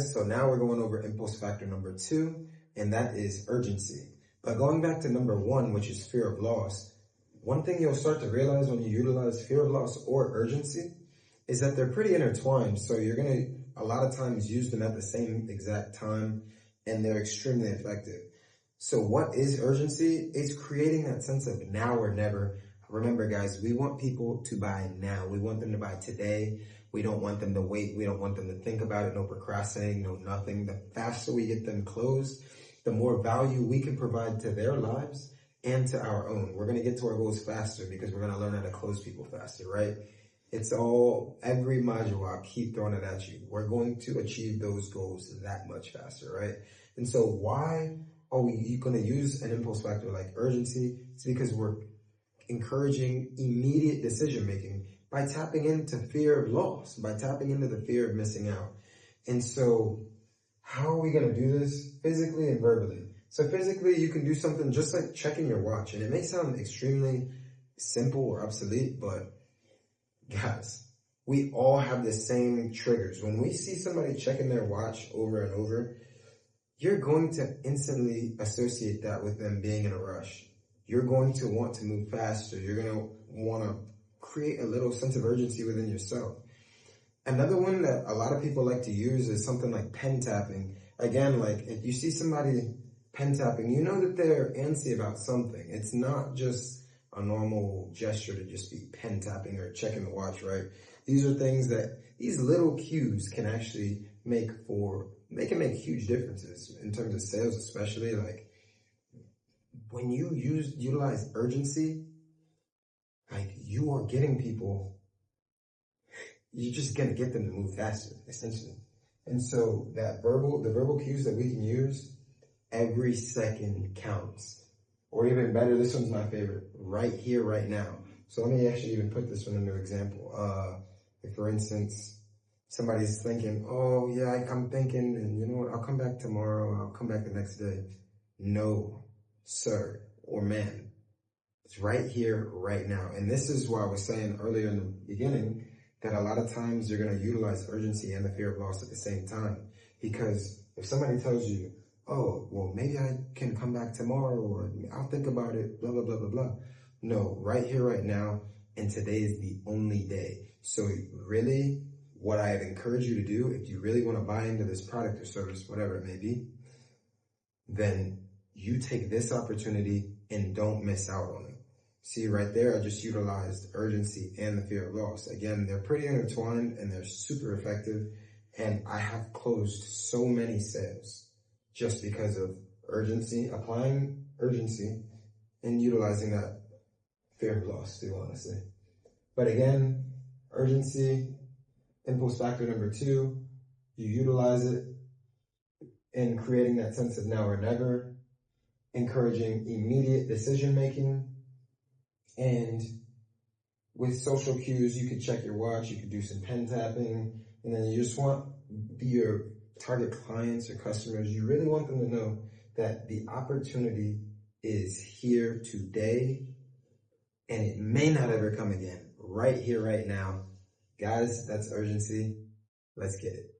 So now we're going over impulse factor number 2, and that is urgency. But going back to number 1, which is fear of loss, one thing you'll start to realize when you utilize fear of loss or urgency is that they're pretty intertwined. So you're going to, a lot of times, use them at the same exact time, and they're extremely effective. So what is urgency? It's creating that sense of now or never. Remember, guys, we want people to buy now. We want them to buy today. We don't want them to wait. We don't want them to think about it. No procrastinating, no nothing. The faster we get them closed, the more value we can provide to their lives and to our own. We're going to get to our goals faster because we're going to learn how to close people faster, right? It's all, every module, I'll keep throwing it at you. We're going to achieve those goals that much faster, right? And so why are we going to use an impulse factor like urgency? It's because we're encouraging immediate decision-making by tapping into fear of loss, by tapping into the fear of missing out. And so how are we going to do this? Physically and verbally. So physically, you can do something just like checking your watch. And it may sound extremely simple or obsolete, but guys, we all have the same triggers. When we see somebody checking their watch over and over, you're going to instantly associate that with them being in a rush. You're going to want to move faster. You're going to want to create a little sense of urgency within yourself. Another one that a lot of people like to use is something like pen tapping. Again, like if you see somebody pen tapping, you know that they're antsy about something. It's not just a normal gesture to just be pen tapping or checking the watch, right? These are things that these little cues can actually they can make huge differences in terms of sales, especially like when you utilize urgency, like you are getting people, you're just going to get them to move faster, essentially. And so the verbal cues that we can use, every second counts. Or even better, this one's my favorite, right here, right now. So let me actually even put this one into example. If for instance, somebody's thinking, oh yeah, I'm thinking, and you know what, I'll come back tomorrow, I'll come back the next day. No, sir or ma'am. It's right here, right now. And this is why I was saying earlier in the beginning that a lot of times you're going to utilize urgency and the fear of loss at the same time. Because if somebody tells you, oh, well, maybe I can come back tomorrow, or I'll think about it, blah, blah, blah, blah, blah. No, right here, right now, and today is the only day. So really, what I encourage you to do, if you really want to buy into this product or service, whatever it may be, then you take this opportunity and don't miss out on it. See right there, I just utilized urgency and the fear of loss. Again, they're pretty intertwined and they're super effective. And I have closed so many sales just because of urgency, applying urgency and utilizing that fear of loss too, honestly. But again, urgency, impulse factor number 2, you utilize it in creating that sense of now or never, encouraging immediate decision-making, and with social cues, you could check your watch, you could do some pen tapping, and then you just want your target clients or customers, you really want them to know that the opportunity is here today, and it may not ever come again. Right here, right now. Guys, that's urgency. Let's get it.